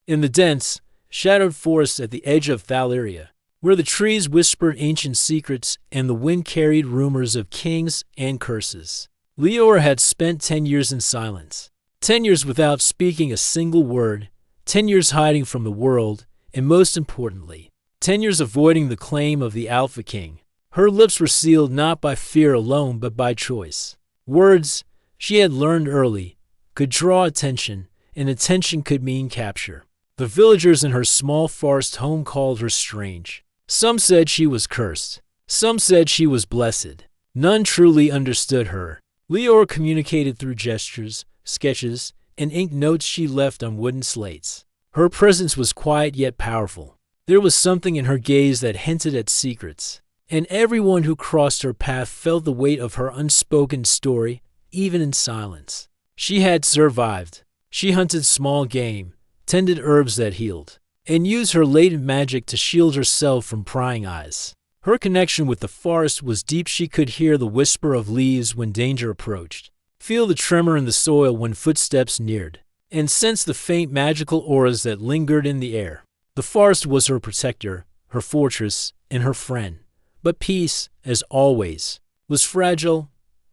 In the dense, shadowed forest at the edge of Valeria, where the trees whispered ancient secrets and the wind carried rumors of kings and curses, Leora had spent 10 years in silence. 10 years without speaking a single word, 10 years hiding from the world, and most importantly, 10 years avoiding the claim of the Alpha King. Her lips were sealed not by fear alone but by choice. Words, she had learned early, could draw attention, and attention could mean capture. The villagers in her small forest home called her strange. Some said she was cursed. Some said she was blessed. None truly understood her. Leora communicated through gestures, sketches, and ink notes she left on wooden slates. Her presence was quiet yet powerful. There was something in her gaze that hinted at secrets, and everyone who crossed her path felt the weight of her unspoken story, even in silence. She had survived. She hunted small game, tended herbs that healed, and used her latent magic to shield herself from prying eyes. Her connection with the forest was deep. She could hear the whisper of leaves when danger approached, feel the tremor in the soil when footsteps neared, and sense the faint magical auras that lingered in the air. The forest was her protector, her fortress, and her friend. But peace, as always, was fragile.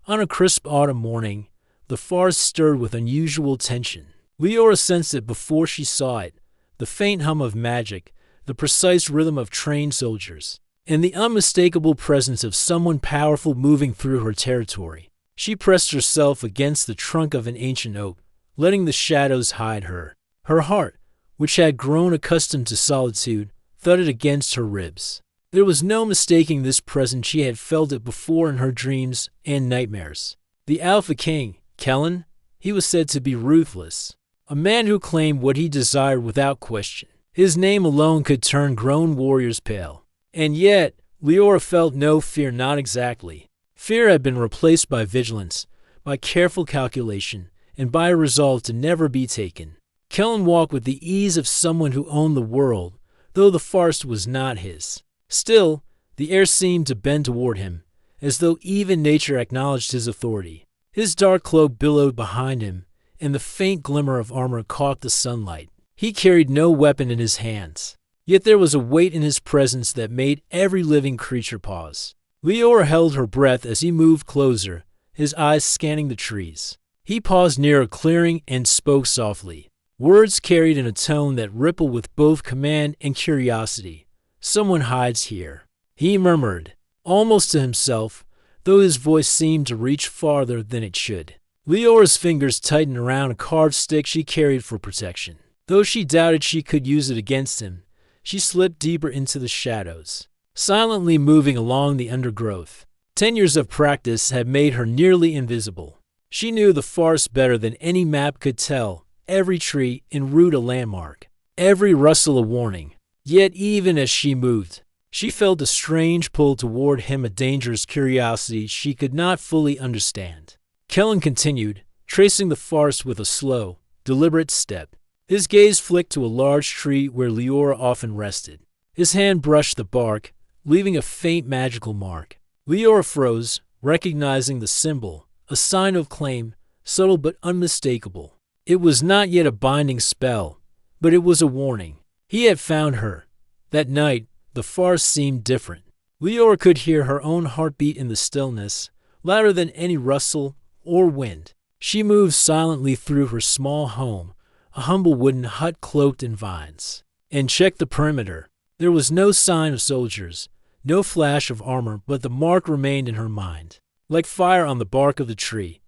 On a crisp autumn morning, the forest stirred with unusual tension. Leora sensed it before she saw it, the faint hum of magic, the precise rhythm of trained soldiers, and the unmistakable presence of someone powerful moving through her territory. She pressed herself against the trunk of an ancient oak, letting the shadows hide her. Her heart, which had grown accustomed to solitude, thudded against her ribs. There was no mistaking this presence. She had felt it before in her dreams and nightmares. The Alpha King, Kellen, he was said to be ruthless, a man who claimed what he desired without question. His name alone could turn grown warriors pale. And yet, Leora felt no fear. Not exactly. Fear had been replaced by vigilance, by careful calculation, and by a resolve to never be taken. Kellen walked with the ease of someone who owned the world, though the forest was not his. Still, the air seemed to bend toward him, as though even nature acknowledged his authority. His dark cloak billowed behind him, and the faint glimmer of armor caught the sunlight. He carried no weapon in his hands, yet there was a weight in his presence that made every living creature pause. Leora held her breath as he moved closer, his eyes scanning the trees. He paused near a clearing and spoke softly, words carried in a tone that rippled with both command and curiosity. "Someone hides here," he murmured, almost to himself, though his voice seemed to reach farther than it should. Leora's fingers tightened around a carved stick she carried for protection. Though she doubted she could use it against him, she slipped deeper into the shadows, silently moving along the undergrowth. 10 years of practice had made her nearly invisible. She knew the forest better than any map could tell, every tree and root a landmark, every rustle a warning. Yet even as she moved, she felt a strange pull toward him, a dangerous curiosity she could not fully understand. Kellen continued, tracing the forest with a slow, deliberate step. His gaze flicked to a large tree where Leora often rested. His hand brushed the bark, leaving a faint magical mark. Leora froze, recognizing the symbol, a sign of claim, subtle but unmistakable. It was not yet a binding spell, but it was a warning. He had found her. That night, the forest seemed different. Leora could hear her own heartbeat in the stillness, louder than any rustle or wind. She moved silently through her small home, a humble wooden hut cloaked in vines, and checked the perimeter. There was no sign of soldiers, no flash of armor, but the mark remained in her mind, like fire on the bark of the tree.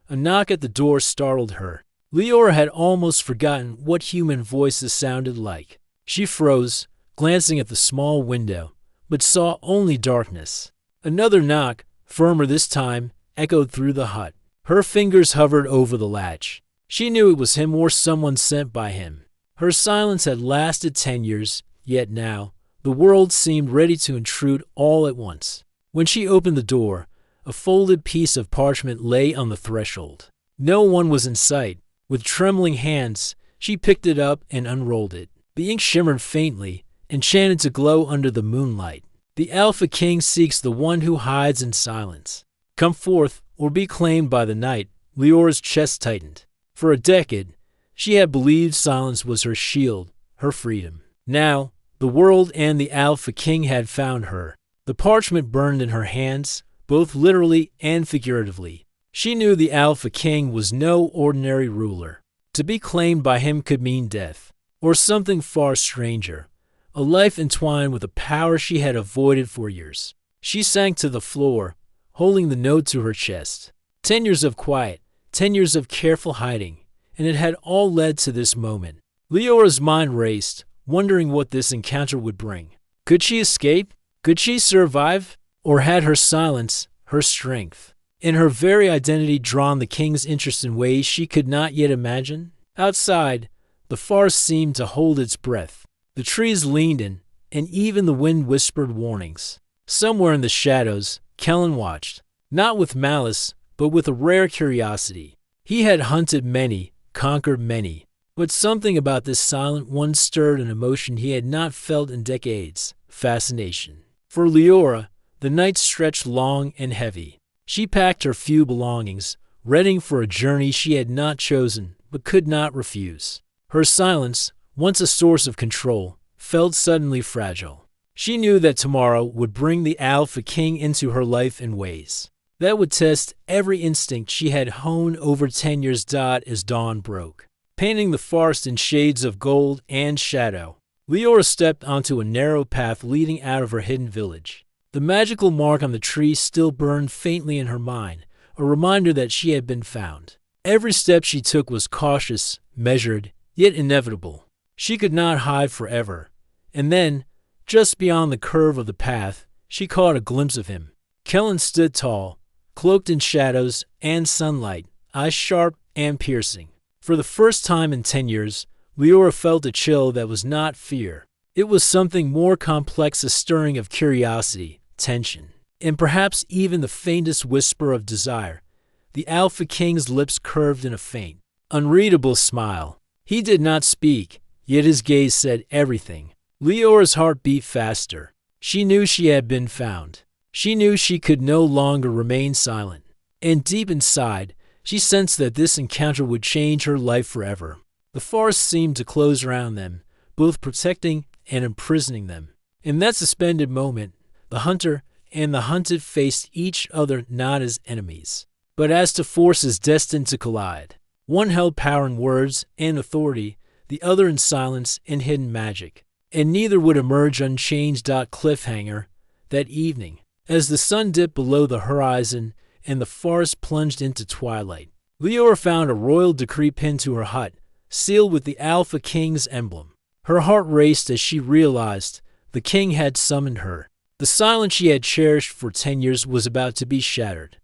A knock at the door startled her. Leora had almost forgotten what human voices sounded like. She froze, glancing at the small window, but saw only darkness. Another knock, firmer this time, echoed through the hut. Her fingers hovered over the latch. She knew it was him or someone sent by him. Her silence had lasted 10 years, yet now, the world seemed ready to intrude all at once. When she opened the door, a folded piece of parchment lay on the threshold. No one was in sight. With trembling hands, she picked it up and unrolled it. The ink shimmered faintly, enchanted to glow under the moonlight. The Alpha King seeks the one who hides in silence. Come forth, or be claimed by the night. Leora's chest tightened. For a decade, she had believed silence was her shield, her freedom. Now, the world and the Alpha King had found her. The parchment burned in her hands, both literally and figuratively. She knew the Alpha King was no ordinary ruler. To be claimed by him could mean death, or something far stranger, a life entwined with a power she had avoided for years. She sank to the floor, holding the note to her chest. 10 years of quiet, 10 years of careful hiding, and it had all led to this moment. Leora's mind raced, wondering what this encounter would bring. Could she escape? Could she survive? Or had her silence, her strength, and her very identity drawn the king's interest in ways she could not yet imagine? Outside, the forest seemed to hold its breath. The trees leaned in, and even the wind whispered warnings. Somewhere in the shadows, Kellen watched, not with malice, but with a rare curiosity. He had hunted many, conquered many, but something about this silent one stirred an emotion he had not felt in decades: fascination. For Leora, the night stretched long and heavy. She packed her few belongings, readying for a journey she had not chosen but could not refuse. Her silence, once a source of control, felt suddenly fragile. She knew that tomorrow would bring the Alpha King into her life in ways that would test every instinct she had honed over 10 years. As dawn broke, painting the forest in shades of gold and shadow, Leora stepped onto a narrow path leading out of her hidden village. The magical mark on the tree still burned faintly in her mind, a reminder that she had been found. Every step she took was cautious, measured, yet inevitable. She could not hide forever. And then, just beyond the curve of the path, she caught a glimpse of him. Kellen stood tall, cloaked in shadows and sunlight, eyes sharp and piercing. For the first time in 10 years, Leora felt a chill that was not fear. It was something more complex, a stirring of curiosity, tension, and perhaps even the faintest whisper of desire. The Alpha King's lips curved in a faint, unreadable smile. He did not speak, yet his gaze said everything. Leora's heart beat faster. She knew she had been found. She knew she could no longer remain silent. And deep inside, she sensed that this encounter would change her life forever. The forest seemed to close around them, both protecting and imprisoning them. In that suspended moment, the hunter and the hunted faced each other not as enemies, but as two forces destined to collide. One held power in words and authority, the other in silence and hidden magic. And neither would emerge unchanged. Cliffhanger. That evening, as the sun dipped below the horizon and the forest plunged into twilight, Leora found a royal decree pinned to her hut, sealed with the Alpha King's emblem. Her heart raced as she realized the king had summoned her. The silence she had cherished for 10 years was about to be shattered.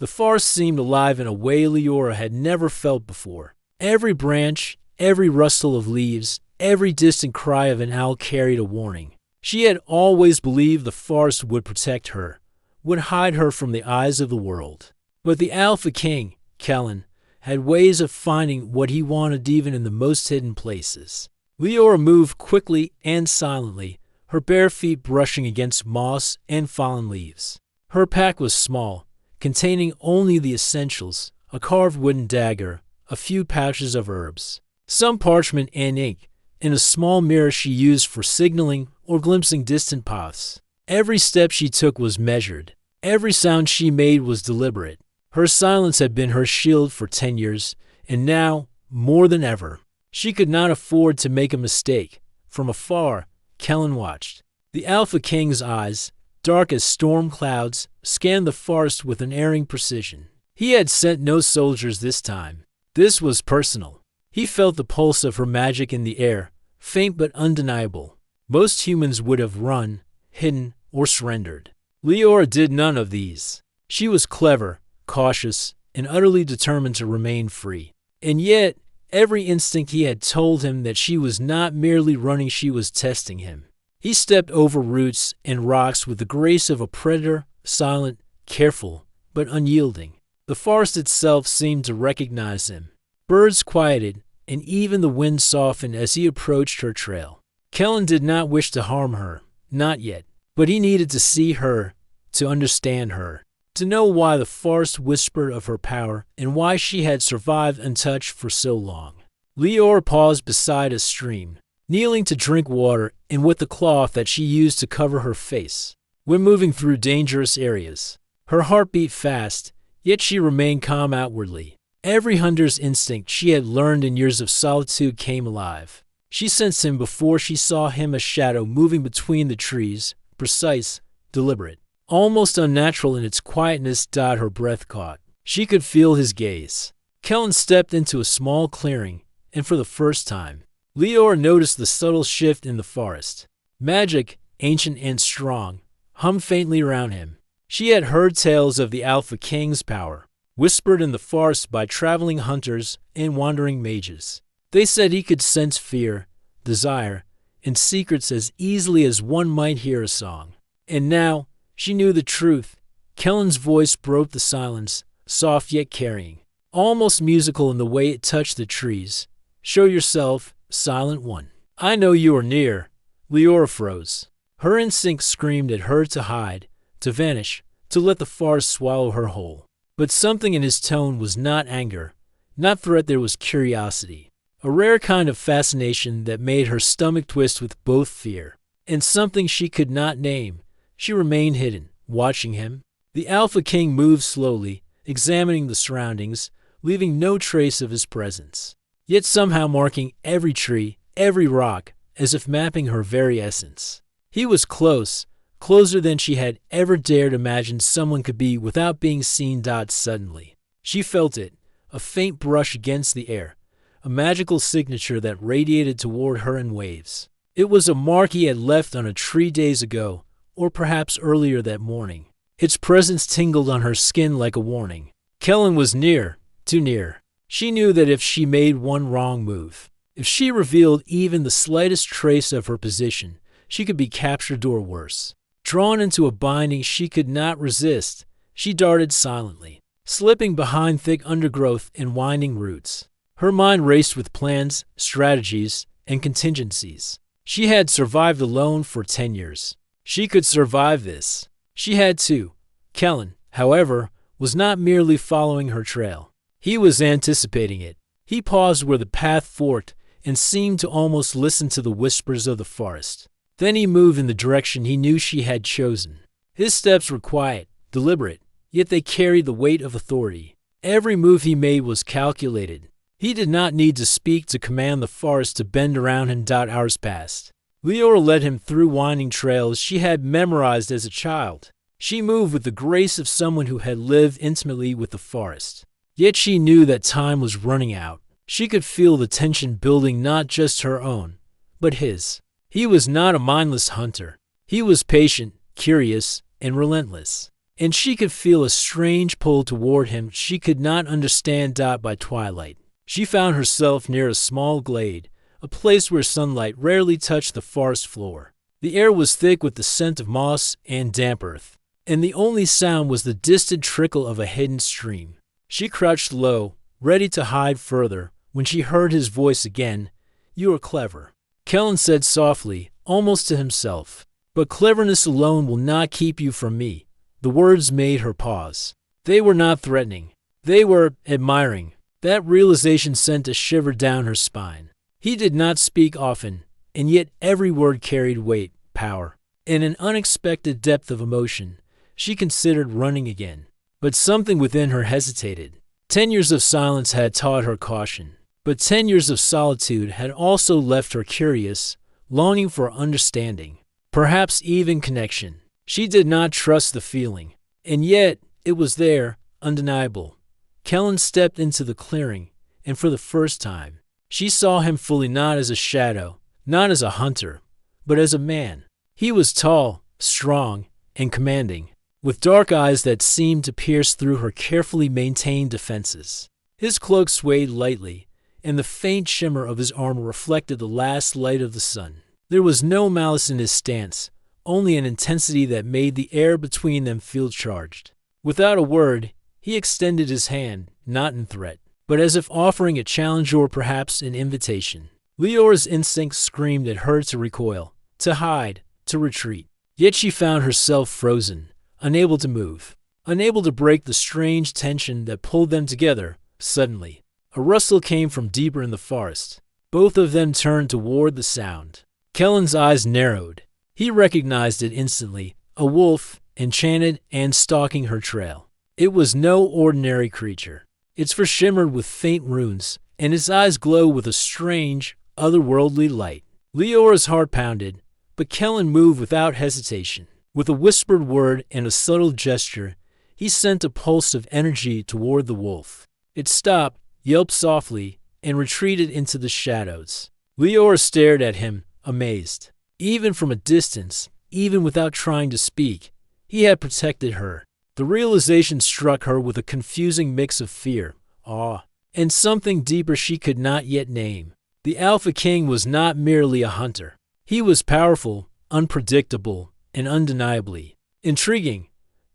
The forest seemed alive in a way Leora had never felt before. Every branch, every rustle of leaves, every distant cry of an owl carried a warning. She had always believed the forest would protect her, would hide her from the eyes of the world. But the Alpha King, Kellen, had ways of finding what he wanted even in the most hidden places. Leora moved quickly and silently, her bare feet brushing against moss and fallen leaves. Her pack was small, containing only the essentials: a carved wooden dagger, a few pouches of herbs, some parchment and ink, and a small mirror she used for signaling or glimpsing distant paths. Every step she took was measured. Every sound she made was deliberate. Her silence had been her shield for 10 years, and now, more than ever, she could not afford to make a mistake. From afar, Kellen watched. The Alpha King's eyes, dark as storm clouds, scanned the forest with unerring precision. He had sent no soldiers this time. This was personal. He felt the pulse of her magic in the air, faint but undeniable. Most humans would have run, hidden, or surrendered. Leora did none of these. She was clever, cautious, and utterly determined to remain free. And yet, every instinct he had told him that she was not merely running, she was testing him. He stepped over roots and rocks with the grace of a predator, silent, careful, but unyielding. The forest itself seemed to recognize him. Birds quieted, and even the wind softened as he approached her trail. Kellen did not wish to harm her, not yet, but he needed to see her, to understand her, to know why the forest whispered of her power and why she had survived untouched for so long. Leora paused beside a stream. kneeling to drink water and with the cloth that she used to cover her face. When moving through dangerous areas, her heart beat fast, yet she remained calm outwardly. Every hunter's instinct she had learned in years of solitude came alive. She sensed him before she saw him, a shadow moving between the trees, precise, deliberate, almost unnatural in its quietness. Her breath caught. She could feel his gaze. Kellen stepped into a small clearing, and for the first time, Leora noticed the subtle shift in the forest. Magic, ancient and strong, hummed faintly around him. She had heard tales of the Alpha King's power, whispered in the forest by traveling hunters and wandering mages. They said he could sense fear, desire, and secrets as easily as one might hear a song. And now, she knew the truth. Kellen's voice broke the silence, soft yet carrying, almost musical in the way it touched the trees. Show yourself, Silent One. I know you are near. Leora froze. Her instinct screamed at her to hide, to vanish, to let the forest swallow her whole. But something in his tone was not anger, not threat. There was curiosity, a rare kind of fascination that made her stomach twist with both fear and something she could not name. She remained hidden, watching him. The Alpha King moved slowly, examining the surroundings, leaving no trace of his presence, yet somehow marking every tree, every rock, as if mapping her very essence. He was close, closer than she had ever dared imagine someone could be without being seen. Suddenly, she felt it, a faint brush against the air, a magical signature that radiated toward her in waves. It was a mark he had left on a tree days ago, or perhaps earlier that morning. Its presence tingled on her skin like a warning. Kellen was near, too near. She knew that if she made one wrong move, if she revealed even the slightest trace of her position, she could be captured or worse. Drawn into a binding she could not resist, she darted silently, slipping behind thick undergrowth and winding roots. Her mind raced with plans, strategies, and contingencies. She had survived alone for 10 years. She could survive this. She had too. Kellen, however, was not merely following her trail. He was anticipating it. He paused where the path forked and seemed to almost listen to the whispers of the forest. Then he moved in the direction he knew she had chosen. His steps were quiet, deliberate, yet they carried the weight of authority. Every move he made was calculated. He did not need to speak to command the forest to bend around him. Hours passed. Leora led him through winding trails she had memorized as a child. She moved with the grace of someone who had lived intimately with the forest. Yet she knew that time was running out. She could feel the tension building, not just her own, but his. He was not a mindless hunter. He was patient, curious, and relentless. And she could feel a strange pull toward him she could not understand. By twilight, she found herself near a small glade, a place where sunlight rarely touched the forest floor. The air was thick with the scent of moss and damp earth, and the only sound was the distant trickle of a hidden stream. She crouched low, ready to hide further, when she heard his voice again. You are clever, Kellen said softly, almost to himself. But cleverness alone will not keep you from me. The words made her pause. They were not threatening. They were admiring. That realization sent a shiver down her spine. He did not speak often, and yet every word carried weight, power, and an unexpected depth of emotion. She considered running again, but something within her hesitated. 10 years of silence had taught her caution, but 10 years of solitude had also left her curious, longing for understanding, perhaps even connection. She did not trust the feeling, and yet it was there, undeniable. Kellen stepped into the clearing, and for the first time, she saw him fully, not as a shadow, not as a hunter, but as a man. He was tall, strong, and commanding, with dark eyes that seemed to pierce through her carefully maintained defenses. His cloak swayed lightly, and the faint shimmer of his armor reflected the last light of the sun. There was no malice in his stance, only an intensity that made the air between them feel charged. Without a word, he extended his hand, not in threat, but as if offering a challenge or perhaps an invitation. Leora's instincts screamed at her to recoil, to hide, to retreat. Yet she found herself frozen, unable to move, unable to break the strange tension that pulled them together. Suddenly, a rustle came from deeper in the forest. Both of them turned toward the sound. Kellen's eyes narrowed. He recognized it instantly, a wolf, enchanted and stalking her trail. It was no ordinary creature. Its fur shimmered with faint runes, and its eyes glowed with a strange, otherworldly light. Leora's heart pounded, but Kellen moved without hesitation. With a whispered word and a subtle gesture, he sent a pulse of energy toward the wolf. It stopped, yelped softly, and retreated into the shadows. Leora stared at him, amazed. Even from a distance, even without trying to speak, he had protected her. The realization struck her with a confusing mix of fear, awe, and something deeper she could not yet name. The Alpha King was not merely a hunter. He was powerful, unpredictable, and undeniably intriguing.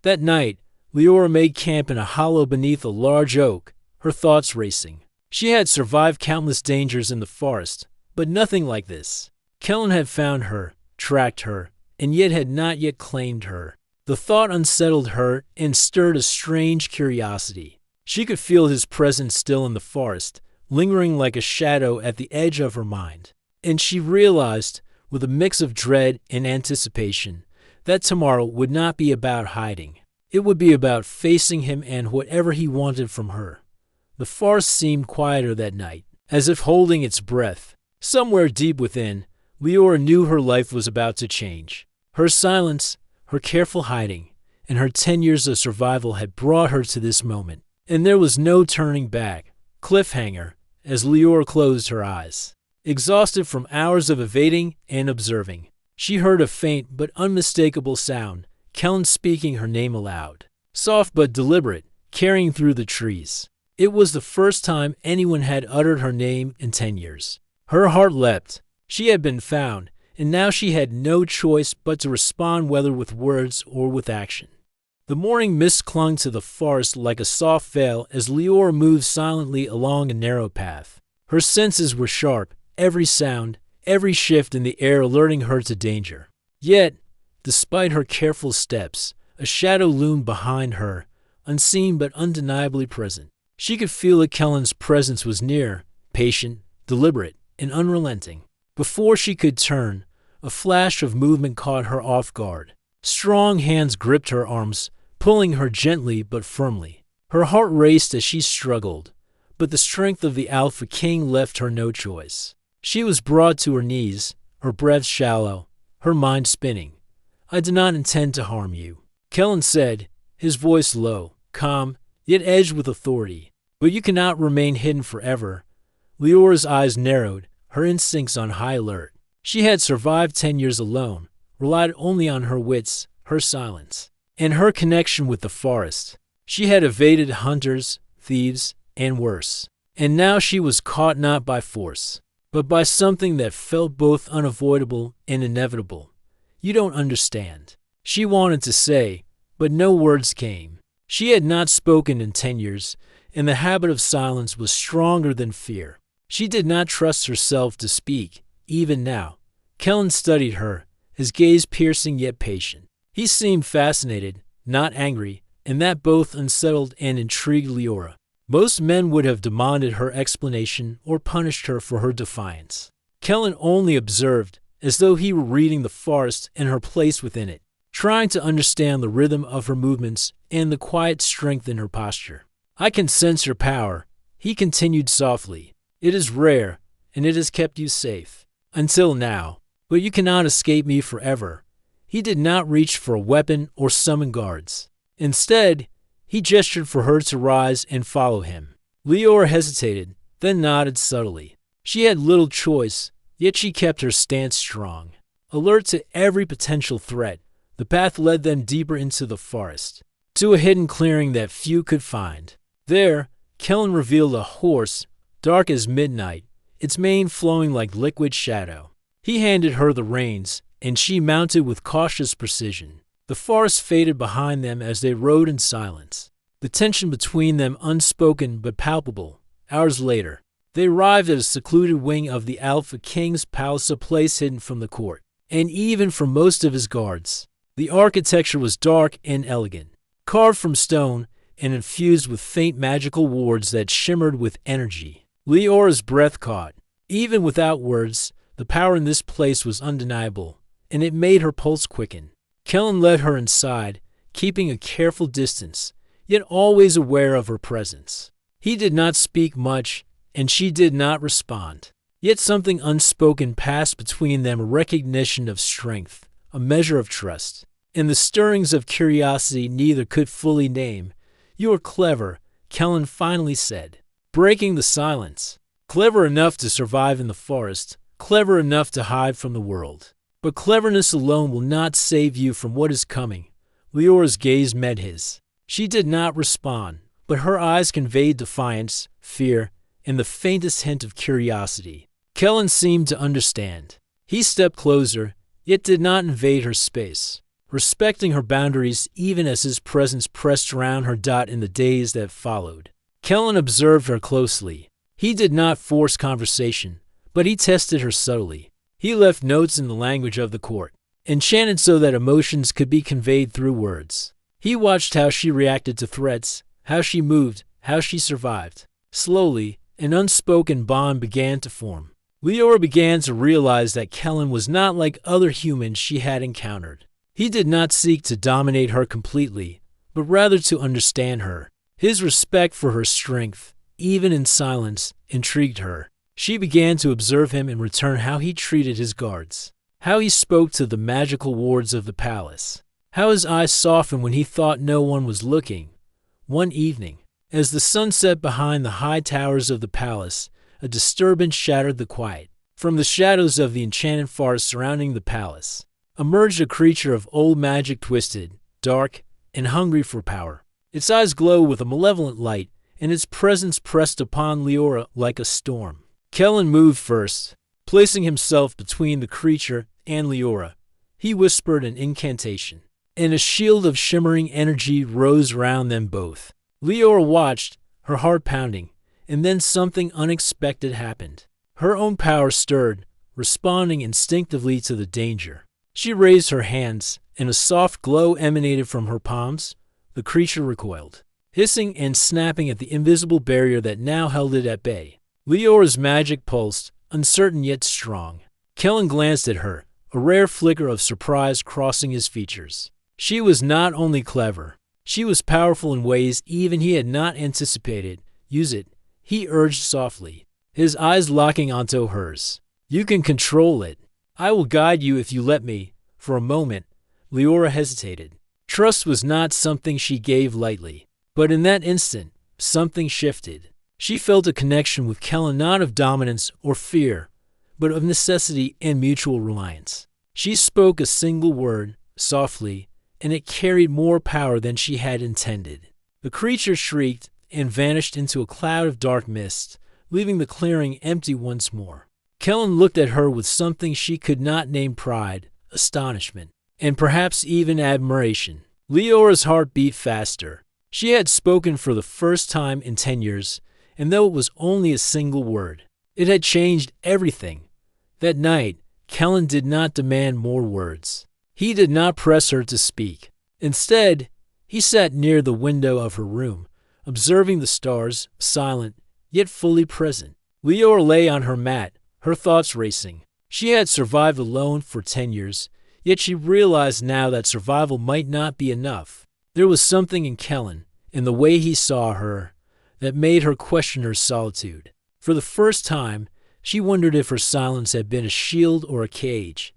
That night, Leora made camp in a hollow beneath a large oak, her thoughts racing. She had survived countless dangers in the forest, but nothing like this. Kellen had found her, tracked her, and yet had not yet claimed her. The thought unsettled her and stirred a strange curiosity. She could feel his presence still in the forest, lingering like a shadow at the edge of her mind. And she realized, with a mix of dread and anticipation, that tomorrow would not be about hiding. It would be about facing him and whatever he wanted from her. The forest seemed quieter that night, as if holding its breath. Somewhere deep within, Leora knew her life was about to change. Her silence, her careful hiding, and her 10 years of survival had brought her to this moment. And there was no turning back. Cliffhanger, as Leora closed her eyes. Exhausted from hours of evading and observing, she heard a faint but unmistakable sound, Kellen speaking her name aloud. Soft but deliberate, carrying through the trees. It was the first time anyone had uttered her name in 10 years. Her heart leapt. She had been found, and now she had no choice but to respond, whether with words or with action. The morning mist clung to the forest like a soft veil as Leora moved silently along a narrow path. Her senses were sharp, every sound, every shift in the air alerting her to danger. Yet, despite her careful steps, a shadow loomed behind her, unseen but undeniably present. She could feel that Kellen's presence was near, patient, deliberate, and unrelenting. Before she could turn, a flash of movement caught her off guard. Strong hands gripped her arms, pulling her gently but firmly. Her heart raced as she struggled, but the strength of the Alpha King left her no choice. She was brought to her knees, her breath shallow, her mind spinning. "I do not intend to harm you," Kellen said, his voice low, calm, yet edged with authority. "But you cannot remain hidden forever." Leora's eyes narrowed, her instincts on high alert. She had survived 10 years alone, relied only on her wits, her silence, and her connection with the forest. She had evaded hunters, thieves, and worse. And now she was caught not by force, but by something that felt both unavoidable and inevitable. "You don't understand," she wanted to say, but no words came. She had not spoken in 10 years, and the habit of silence was stronger than fear. She did not trust herself to speak, even now. Kellen studied her, his gaze piercing yet patient. He seemed fascinated, not angry, and that both unsettled and intrigued Leora. Most men would have demanded her explanation or punished her for her defiance. Kellen only observed, as though he were reading the forest and her place within it, trying to understand the rhythm of her movements and the quiet strength in her posture. "I can sense your power," he continued softly. "It is rare, and it has kept you safe. Until now. But you cannot escape me forever." He did not reach for a weapon or summon guards. Instead, he gestured for her to rise and follow him. Leora hesitated, then nodded subtly. She had little choice, yet she kept her stance strong. Alert to every potential threat, the path led them deeper into the forest, to a hidden clearing that few could find. There, Kellen revealed a horse, dark as midnight, its mane flowing like liquid shadow. He handed her the reins, and she mounted with cautious precision. The forest faded behind them as they rode in silence, the tension between them unspoken but palpable. Hours later, they arrived at a secluded wing of the Alpha King's palace, a place hidden from the court, and even from most of his guards. The architecture was dark and elegant, carved from stone and infused with faint magical wards that shimmered with energy. Leora's breath caught. Even without words, the power in this place was undeniable, and it made her pulse quicken. Kellen led her inside, keeping a careful distance, yet always aware of her presence. He did not speak much, and she did not respond. Yet something unspoken passed between them, a recognition of strength, a measure of trust, and the stirrings of curiosity neither could fully name. "You are clever," Kellen finally said, breaking the silence. "Clever enough to survive in the forest, clever enough to hide from the world. But cleverness alone will not save you from what is coming." Leora's gaze met his. She did not respond, but her eyes conveyed defiance, fear, and the faintest hint of curiosity. Kellen seemed to understand. He stepped closer, yet did not invade her space, respecting her boundaries even as his presence pressed around her. In the days that followed, Kellen observed her closely. He did not force conversation, but he tested her subtly. He left notes in the language of the court, enchanted so that emotions could be conveyed through words. He watched how she reacted to threats, how she moved, how she survived. Slowly, an unspoken bond began to form. Leora began to realize that Kellen was not like other humans she had encountered. He did not seek to dominate her completely, but rather to understand her. His respect for her strength, even in silence, intrigued her. She began to observe him in return, how he treated his guards, how he spoke to the magical wards of the palace, how his eyes softened when he thought no one was looking. One evening, as the sun set behind the high towers of the palace, a disturbance shattered the quiet. From the shadows of the enchanted forest surrounding the palace emerged a creature of old magic, twisted, dark, and hungry for power. Its eyes glowed with a malevolent light, and its presence pressed upon Leora like a storm. Kellen moved first, placing himself between the creature and Leora. He whispered an incantation, and a shield of shimmering energy rose around them both. Leora watched, her heart pounding, and then something unexpected happened. Her own power stirred, responding instinctively to the danger. She raised her hands, and a soft glow emanated from her palms. The creature recoiled, hissing and snapping at the invisible barrier that now held it at bay. Leora's magic pulsed, uncertain yet strong. Kellen glanced at her, a rare flicker of surprise crossing his features. She was not only clever, she was powerful in ways even he had not anticipated. "Use it," he urged softly, his eyes locking onto hers. "You can control it. I will guide you if you let me." For a moment, Leora hesitated. Trust was not something she gave lightly, but in that instant, something shifted. She felt a connection with Kellen, not of dominance or fear, but of necessity and mutual reliance. She spoke a single word, softly, and it carried more power than she had intended. The creature shrieked and vanished into a cloud of dark mist, leaving the clearing empty once more. Kellen looked at her with something she could not name: pride, astonishment, and perhaps even admiration. Leora's heart beat faster. She had spoken for the first time in 10 years, and though it was only a single word, it had changed everything. That night, Kellen did not demand more words. He did not press her to speak. Instead, he sat near the window of her room, observing the stars, silent, yet fully present. Leora lay on her mat, her thoughts racing. She had survived alone for 10 years, yet she realized now that survival might not be enough. There was something in Kellen, in the way he saw her, that made her question her solitude. For the first time, she wondered if her silence had been a shield or a cage.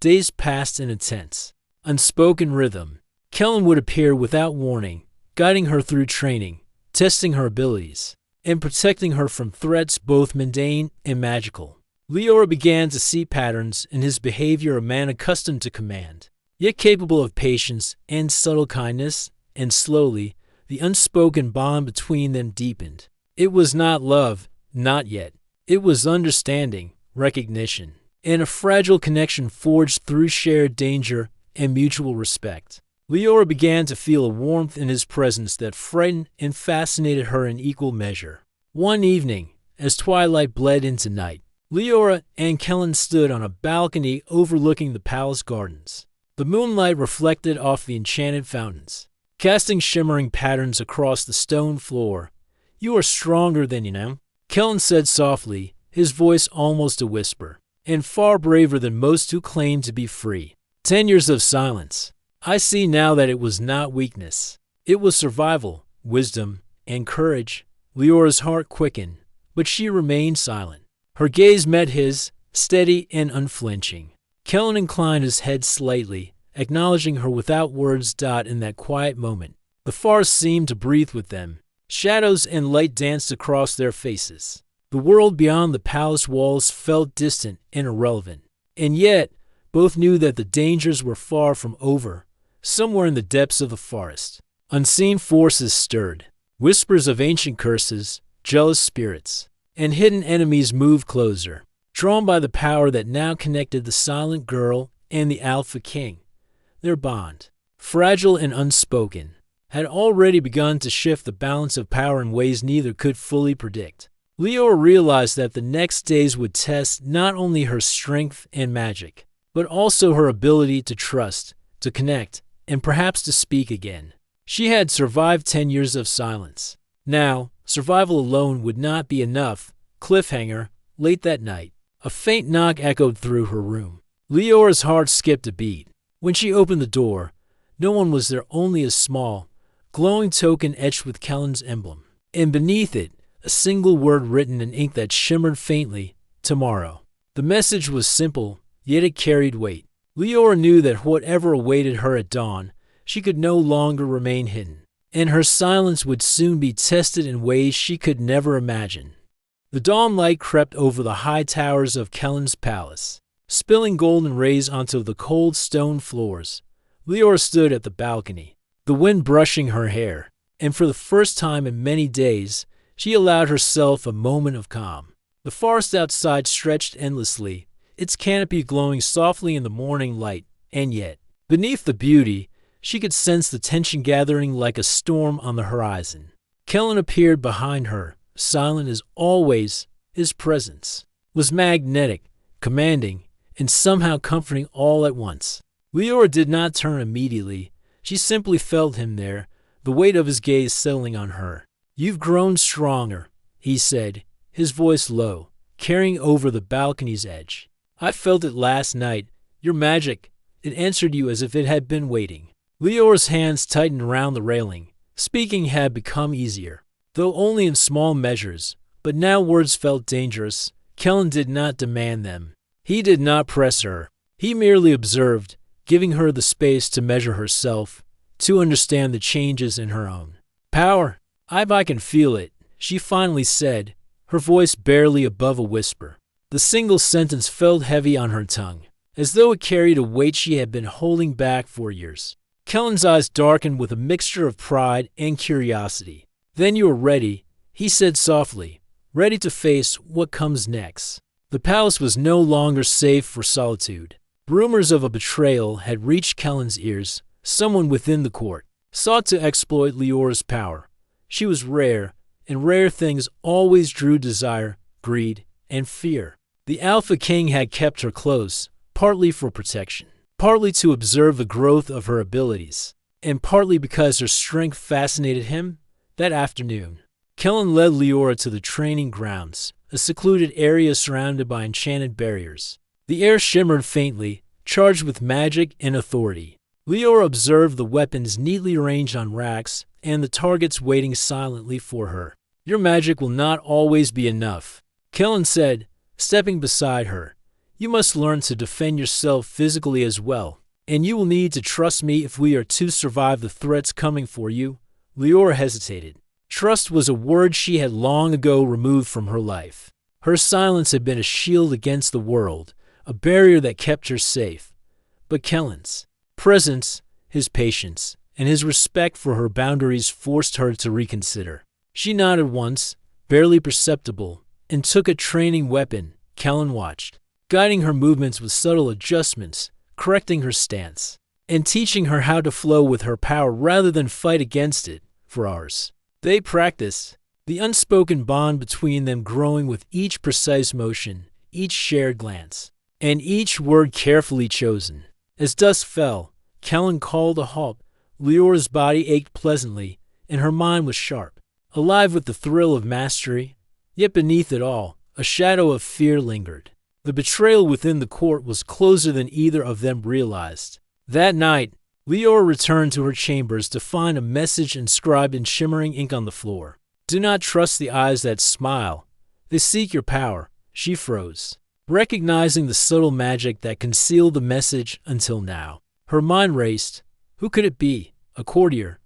Days passed in a tense, unspoken rhythm. Kellen would appear without warning, guiding her through training, testing her abilities, and protecting her from threats both mundane and magical. Leora began to see patterns in his behavior, a man accustomed to command, yet capable of patience and subtle kindness, and slowly, the unspoken bond between them deepened. It was not love, not yet. It was understanding, recognition, and a fragile connection forged through shared danger and mutual respect. Leora began to feel a warmth in his presence that frightened and fascinated her in equal measure. One evening, as twilight bled into night, Leora and Kellen stood on a balcony overlooking the palace gardens. The moonlight reflected off the enchanted fountains, casting shimmering patterns across the stone floor. "You are stronger than you know," Kellen said softly, his voice almost a whisper, and far braver than most who claim to be free. 10 years of silence. I see now that it was not weakness. It was survival, wisdom, and courage. Leora's heart quickened, but she remained silent. Her gaze met his, steady and unflinching. Kellen inclined his head slightly, acknowledging her without words. In that quiet moment, the forest seemed to breathe with them. Shadows and light danced across their faces. The world beyond the palace walls felt distant and irrelevant. And yet, both knew that the dangers were far from over. Somewhere in the depths of the forest, unseen forces stirred. Whispers of ancient curses, jealous spirits, and hidden enemies moved closer, drawn by the power that now connected the silent girl and the Alpha King. Their bond, fragile and unspoken, had already begun to shift the balance of power in ways neither could fully predict. Leora realized that the next days would test not only her strength and magic, but also her ability to trust, to connect, and perhaps to speak again. She had survived 10 years of silence. Now, survival alone would not be enough. Cliffhanger, late that night. A faint knock echoed through her room. Leora's heart skipped a beat. When she opened the door, no one was there, only a small, glowing token etched with Kellen's emblem. And beneath it, a single word written in ink that shimmered faintly, tomorrow. The message was simple, yet it carried weight. Leora knew that whatever awaited her at dawn, she could no longer remain hidden, and her silence would soon be tested in ways she could never imagine. The dawn light crept over the high towers of Kellen's palace, spilling golden rays onto the cold stone floors. Leora stood at the balcony, the wind brushing her hair, and for the first time in many days, she allowed herself a moment of calm. The forest outside stretched endlessly, its canopy glowing softly in the morning light, and yet, beneath the beauty, she could sense the tension gathering like a storm on the horizon. Kellen appeared behind her, silent as always. His presence was magnetic, commanding, and somehow comforting all at once. Leora did not turn immediately. She simply felt him there, the weight of his gaze settling on her. "You've grown stronger," he said, his voice low, carrying over the balcony's edge. "I felt it last night. Your magic, it answered you as if it had been waiting." Leora's hands tightened around the railing. Speaking had become easier, though only in small measures, but now words felt dangerous. Kellen did not demand them. He did not press her. He merely observed, giving her the space to measure herself, to understand the changes in her own. "Power, I can feel it," she finally said, her voice barely above a whisper. The single sentence felt heavy on her tongue, as though it carried a weight she had been holding back for years. Kellen's eyes darkened with a mixture of pride and curiosity. "Then you are ready," he said softly, "ready to face what comes next." The palace was no longer safe for solitude. Rumors of a betrayal had reached Kellen's ears. Someone within the court sought to exploit Leora's power. She was rare, and rare things always drew desire, greed, and fear. The Alpha King had kept her close, partly for protection, partly to observe the growth of her abilities, and partly because her strength fascinated him. That afternoon, Kellen led Leora to the training grounds, a secluded area surrounded by enchanted barriers. The air shimmered faintly, charged with magic and authority. Leora observed the weapons neatly arranged on racks and the targets waiting silently for her. "Your magic will not always be enough," Kellen said, stepping beside her. "You must learn to defend yourself physically as well, and you will need to trust me if we are to survive the threats coming for you." Leora hesitated. Trust was a word she had long ago removed from her life. Her silence had been a shield against the world, a barrier that kept her safe. But Kellen's presence, his patience, and his respect for her boundaries forced her to reconsider. She nodded once, barely perceptible, and took a training weapon. Kellen watched, guiding her movements with subtle adjustments, correcting her stance, and teaching her how to flow with her power rather than fight against it. For hours, they practiced, the unspoken bond between them growing with each precise motion, each shared glance, and each word carefully chosen. As dusk fell, Kellen called a halt. Leora's body ached pleasantly, and her mind was sharp, alive with the thrill of mastery. Yet beneath it all, a shadow of fear lingered. The betrayal within the court was closer than either of them realized. That night, Leora returned to her chambers to find a message inscribed in shimmering ink on the floor. "Do not trust the eyes that smile. They seek your power." She froze, recognizing the subtle magic that concealed the message until now. Her mind raced. Who could it be? A courtier?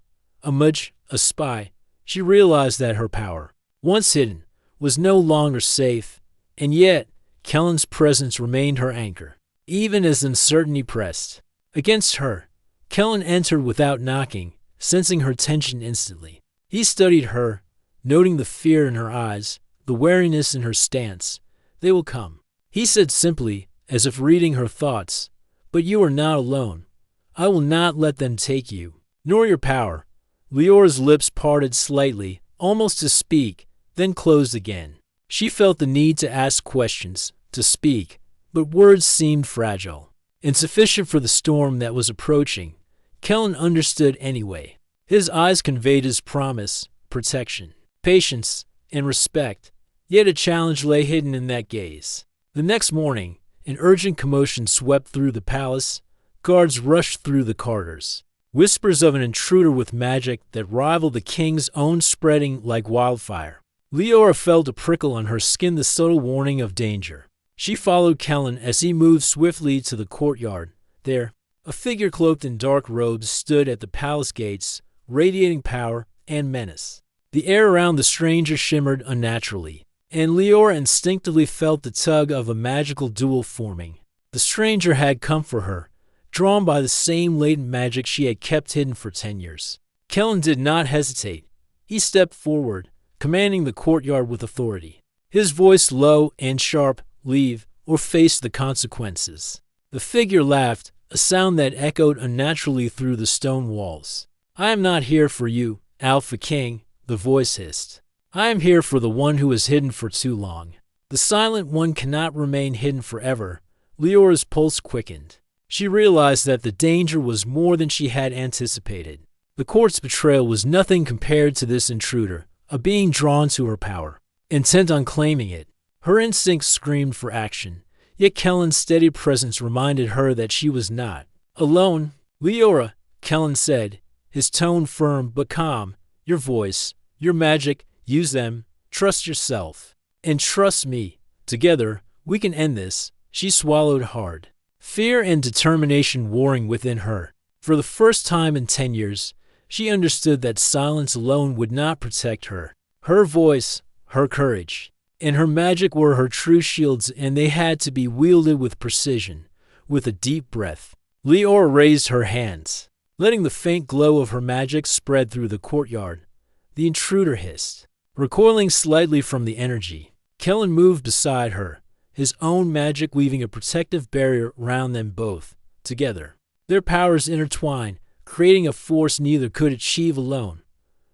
A mage? A spy? She realized that her power, once hidden, was no longer safe, and yet Kellen's presence remained her anchor. Even as uncertainty pressed against her, Kellen entered without knocking, sensing her tension instantly. He studied her, noting the fear in her eyes, the wariness in her stance. "They will come," he said simply, as if reading her thoughts. "But you are not alone. I will not let them take you, nor your power." Leora's lips parted slightly, almost to speak, then closed again. She felt the need to ask questions, to speak, but words seemed fragile, insufficient for the storm that was approaching. Kellen understood anyway. His eyes conveyed his promise, protection, patience, and respect, yet a challenge lay hidden in that gaze. The next morning, an urgent commotion swept through the palace. Guards rushed through the corridors. Whispers of an intruder with magic that rivaled the king's own spreading like wildfire. Leora felt a prickle on her skin, the subtle warning of danger. She followed Kellen as he moved swiftly to the courtyard. There, a figure cloaked in dark robes stood at the palace gates, radiating power and menace. The air around the stranger shimmered unnaturally, and Leora instinctively felt the tug of a magical duel forming. The stranger had come for her, drawn by the same latent magic she had kept hidden for 10 years. Kellen did not hesitate. He stepped forward, commanding the courtyard with authority. His voice low and sharp, "Leave, or face the consequences." The figure laughed, a sound that echoed unnaturally through the stone walls. "I am not here for you, Alpha King," the voice hissed. "I am here for the one who is hidden for too long." The silent one cannot remain hidden forever. Leora's pulse quickened. She realized that the danger was more than she had anticipated. The court's betrayal was nothing compared to this intruder, a being drawn to her power, intent on claiming it. Her instincts screamed for action, yet Kellen's steady presence reminded her that she was not alone. "Leora," Kellen said, his tone firm but calm, "your voice, your magic, use them. Trust yourself. And trust me. Together, we can end this." She swallowed hard, fear and determination warring within her. For the first time in 10 years, she understood that silence alone would not protect her. Her voice, her courage, and her magic were her true shields, and they had to be wielded with precision. With a deep breath, Leora raised her hands, letting the faint glow of her magic spread through the courtyard. The intruder hissed, recoiling slightly from the energy. Kellen moved beside her, his own magic weaving a protective barrier around them both. Together, their powers intertwined, creating a force neither could achieve alone.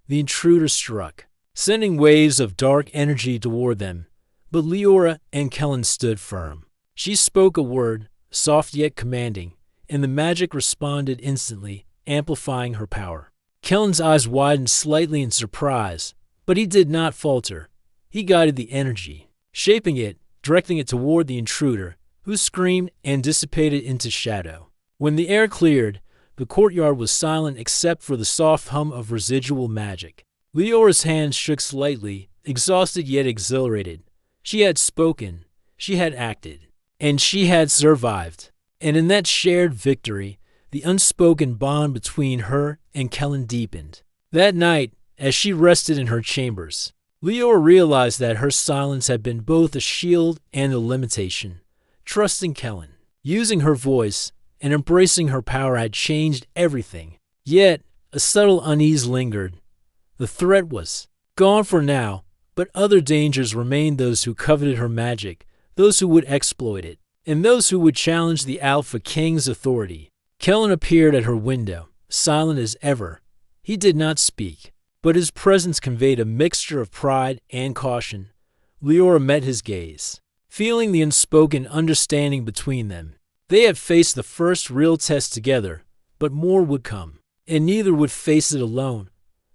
The intruder struck, sending waves of dark energy toward them, but Leora and Kellen stood firm. She spoke a word, soft yet commanding, and the magic responded instantly, amplifying her power. Kellen's eyes widened slightly in surprise, but he did not falter. He guided the energy, shaping it, directing it toward the intruder, who screamed and dissipated into shadow. When the air cleared, the courtyard was silent except for the soft hum of residual magic. Leora's hands shook slightly, exhausted yet exhilarated. She had spoken, she had acted, and she had survived. And in that shared victory, the unspoken bond between her and Kellen deepened. That night, as she rested in her chambers, Leora realized that her silence had been both a shield and a limitation. Trusting Kellen, using her voice, and embracing her power had changed everything. Yet, a subtle unease lingered. The threat was gone for now, but other dangers remained: those who coveted her magic, those who would exploit it, and those who would challenge the Alpha King's authority. Kellen appeared at her window, silent as ever. He did not speak, but his presence conveyed a mixture of pride and caution. Leora met his gaze, feeling the unspoken understanding between them. They had faced the first real test together, but more would come, and neither would face it alone.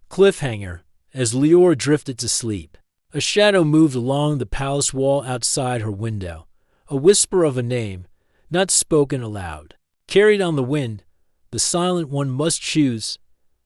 Cliffhanger, as Leora drifted to sleep. A shadow moved along the palace wall outside her window, a whisper of a name, not spoken aloud. Carried on the wind, the silent one must choose.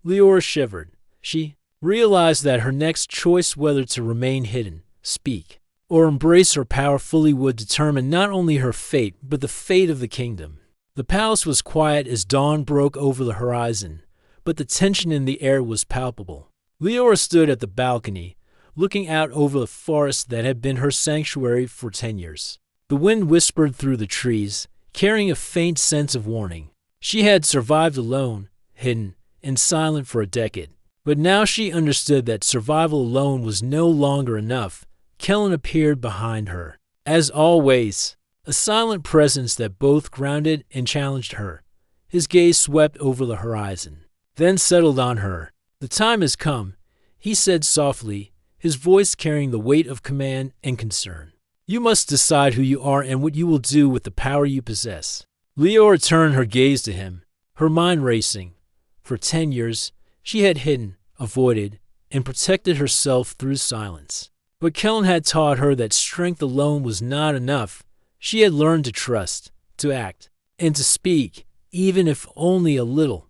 Leora shivered. She realized that her next choice, whether to remain hidden, speak, or embrace her power fully, would determine not only her fate, but the fate of the kingdom. The palace was quiet as dawn broke over the horizon, but the tension in the air was palpable. Leora stood at the balcony, looking out over the forest that had been her sanctuary for 10 years. The wind whispered through the trees, carrying a faint sense of warning. She had survived alone, hidden, and silent for a decade. But now she understood that survival alone was no longer enough. Kellen appeared behind her. As always, a silent presence that both grounded and challenged her. His gaze swept over the horizon, then settled on her. "The time has come," he said softly, his voice carrying the weight of command and concern. "You must decide who you are and what you will do with the power you possess." Leora turned her gaze to him, her mind racing. For 10 years, she had hidden, avoided, and protected herself through silence. But Kellen had taught her that strength alone was not enough. She had learned to trust, to act, and to speak, even if only a little.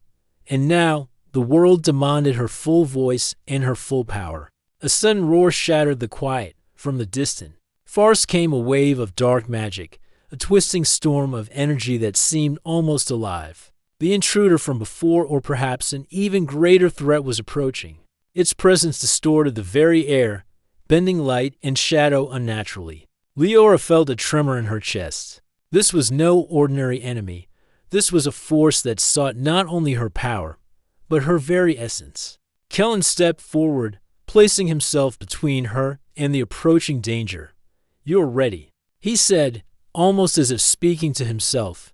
And now, the world demanded her full voice and her full power. A sudden roar shattered the quiet. From the distant forest came a wave of dark magic, a twisting storm of energy that seemed almost alive. The intruder from before, or perhaps an even greater threat, was approaching. Its presence distorted the very air, bending light and shadow unnaturally. Leora felt a tremor in her chest. This was no ordinary enemy. This was a force that sought not only her power, but her very essence. Kellen stepped forward, placing himself between her and the approaching danger. "You're ready," he said, almost as if speaking to himself.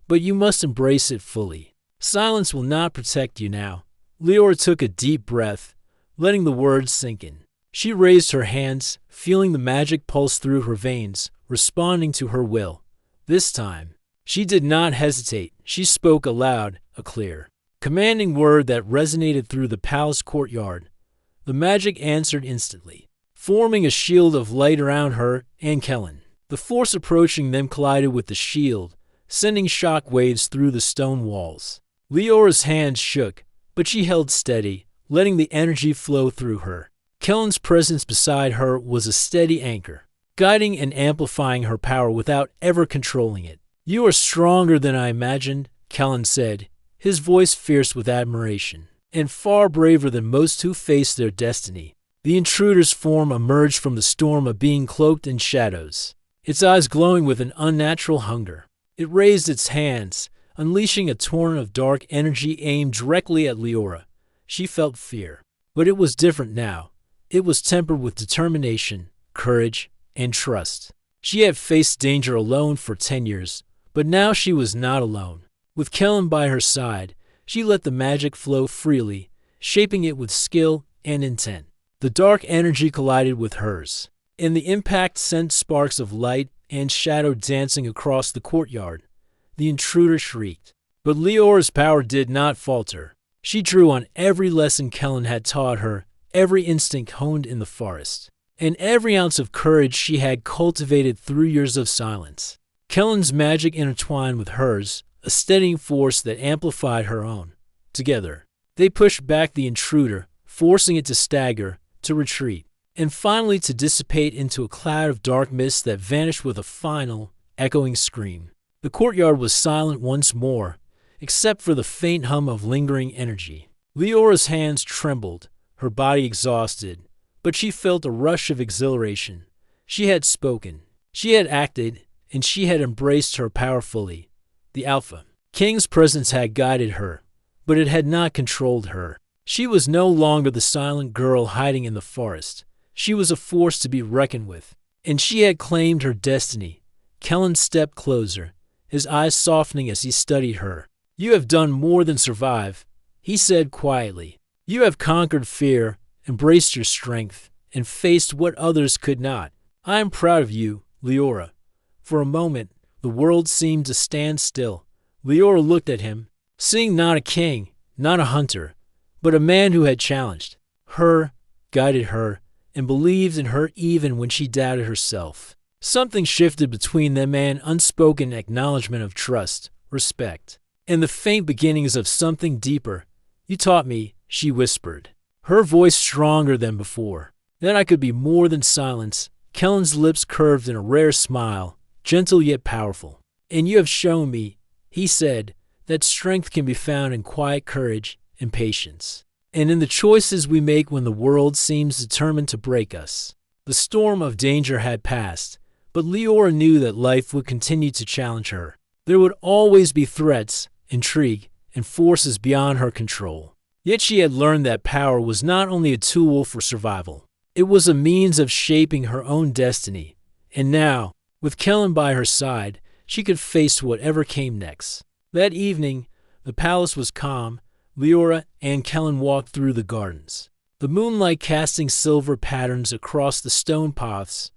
"But you must embrace it fully. Silence will not protect you now." Leora took a deep breath, letting the words sink in. She raised her hands, feeling the magic pulse through her veins, responding to her will. This time, she did not hesitate. She spoke aloud, a clear, commanding word that resonated through the palace courtyard. The magic answered instantly, forming a shield of light around her and Kellen. The force approaching them collided with the shield, sending shock waves through the stone walls. Leora's hands shook, but she held steady, letting the energy flow through her. Kellen's presence beside her was a steady anchor, guiding and amplifying her power without ever controlling it. "You are stronger than I imagined," Kellen said, his voice fierce with admiration, "and far braver than most who face their destiny." The intruder's form emerged from the storm of being cloaked in shadows, its eyes glowing with an unnatural hunger. It raised its hands, unleashing a torrent of dark energy aimed directly at Leora. She felt fear, but it was different now. It was tempered with determination, courage, and trust. She had faced danger alone for 10 years, but now she was not alone. With Kellen by her side, she let the magic flow freely, shaping it with skill and intent. The dark energy collided with hers, and the impact sent sparks of light and shadow dancing across the courtyard. The intruder shrieked, but Leora's power did not falter. She drew on every lesson Kellen had taught her, every instinct honed in the forest, and every ounce of courage she had cultivated through years of silence. Kellen's magic intertwined with hers, a steadying force that amplified her own. Together, they pushed back the intruder, forcing it to stagger, to retreat, and finally to dissipate into a cloud of dark mist that vanished with a final, echoing scream. The courtyard was silent once more, except for the faint hum of lingering energy. Leora's hands trembled, her body exhausted, but she felt a rush of exhilaration. She had spoken, she had acted, and she had embraced her power fully. The Alpha King's presence had guided her, but it had not controlled her. She was no longer the silent girl hiding in the forest. She was a force to be reckoned with, and she had claimed her destiny. Kellen stepped closer, his eyes softening as he studied her. "You have done more than survive," he said quietly. "You have conquered fear, embraced your strength, and faced what others could not. I am proud of you, Leora." For a moment, the world seemed to stand still. Leora looked at him, seeing not a king, not a hunter, but a man who had challenged her, guided her, and believed in her even when she doubted herself. Something shifted between them, an unspoken acknowledgement of trust, respect, and the faint beginnings of something deeper. "You taught me," she whispered, her voice stronger than before, "that I could be more than silence." Kellen's lips curved in a rare smile, gentle yet powerful. "And you have shown me," he said, "that strength can be found in quiet courage and patience, and in the choices we make when the world seems determined to break us." The storm of danger had passed, but Leora knew that life would continue to challenge her. There would always be threats, intrigue, and forces beyond her control. Yet she had learned that power was not only a tool for survival, it was a means of shaping her own destiny. And now, with Kellen by her side, she could face whatever came next. That evening, the palace was calm. Leora and Kellen walked through the gardens, the moonlight casting silver patterns across the stone paths.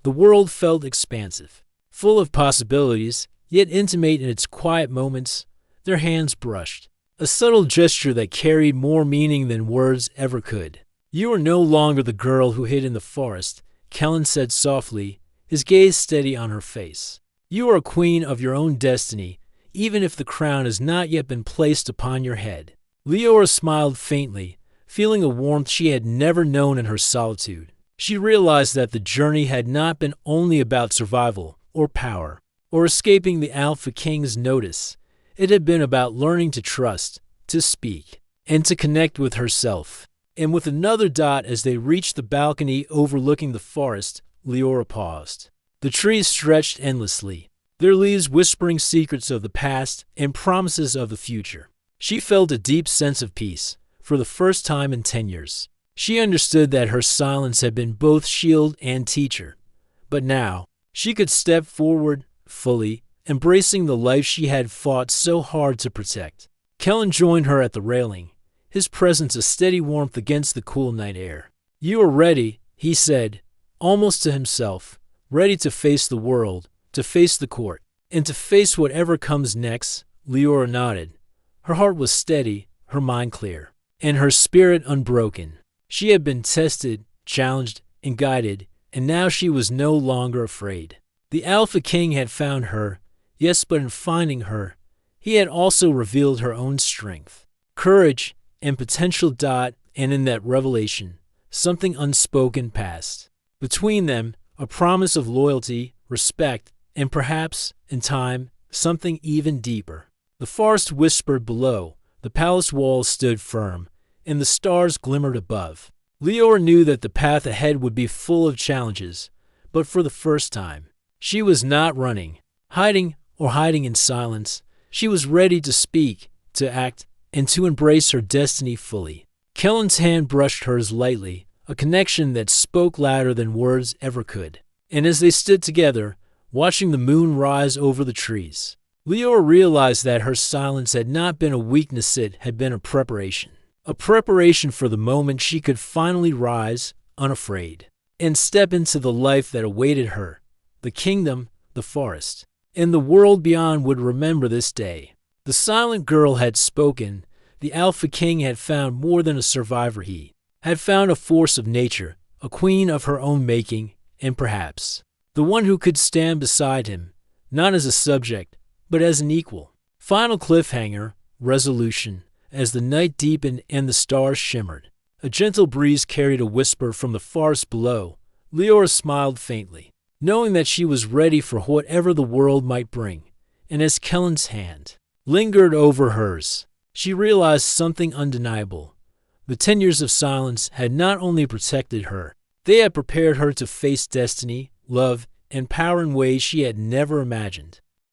The world felt expansive, full of possibilities, yet intimate in its quiet moments. Their hands brushed, a subtle gesture that carried more meaning than words ever could. "You are no longer the girl who hid in the forest," Kellen said softly, his gaze steady on her face. "You are a queen of your own destiny, even if the crown has not yet been placed upon your head." Leora smiled faintly, feeling a warmth she had never known in her solitude. She realized that the journey had not been only about survival or power or escaping the Alpha King's notice. It had been about learning to trust, to speak, and to connect with herself. And with another dot as they reached the balcony overlooking the forest, Leora paused. The trees stretched endlessly, their leaves whispering secrets of the past and promises of the future. She felt a deep sense of peace, for the first time in 10 years. She understood that her silence had been both shield and teacher. But now, she could step forward, fully, embracing the life she had fought so hard to protect. Kellen joined her at the railing, his presence a steady warmth against the cool night air. "You are ready," he said, almost to himself, "ready to face the world, to face the court, and to face whatever comes next." Leora nodded. Her heart was steady, her mind clear, and her spirit unbroken. She had been tested, challenged, and guided, and now she was no longer afraid. The Alpha King had found her, yes, but in finding her, he had also revealed her own strength, courage, and potential. And in that revelation, something unspoken passed. Between them, a promise of loyalty, respect, and perhaps, in time, something even deeper. The forest whispered below, the palace walls stood firm, and the stars glimmered above. Leora knew that the path ahead would be full of challenges, but for the first time, she was not running, hiding, or hiding in silence. She was ready to speak, to act, and to embrace her destiny fully. Kellen's hand brushed hers lightly, a connection that spoke louder than words ever could. And as they stood together, watching the moon rise over the trees, Leora realized that her silence had not been a weakness, it had been a preparation. A preparation for the moment she could finally rise, unafraid, and step into the life that awaited her. The kingdom, the forest, and the world beyond would remember this day. The silent girl had spoken. The Alpha King had found more than a survivor. He had found a force of nature, a queen of her own making, and perhaps the one who could stand beside him, not as a subject, but as an equal. Final cliffhanger, resolution. As the night deepened and the stars shimmered, a gentle breeze carried a whisper from the forest below. Leora smiled faintly, knowing that she was ready for whatever the world might bring. And as Kellen's hand lingered over hers, she realized something undeniable. The 10 years of silence had not only protected her, they had prepared her to face destiny, love, and power in ways she had never imagined.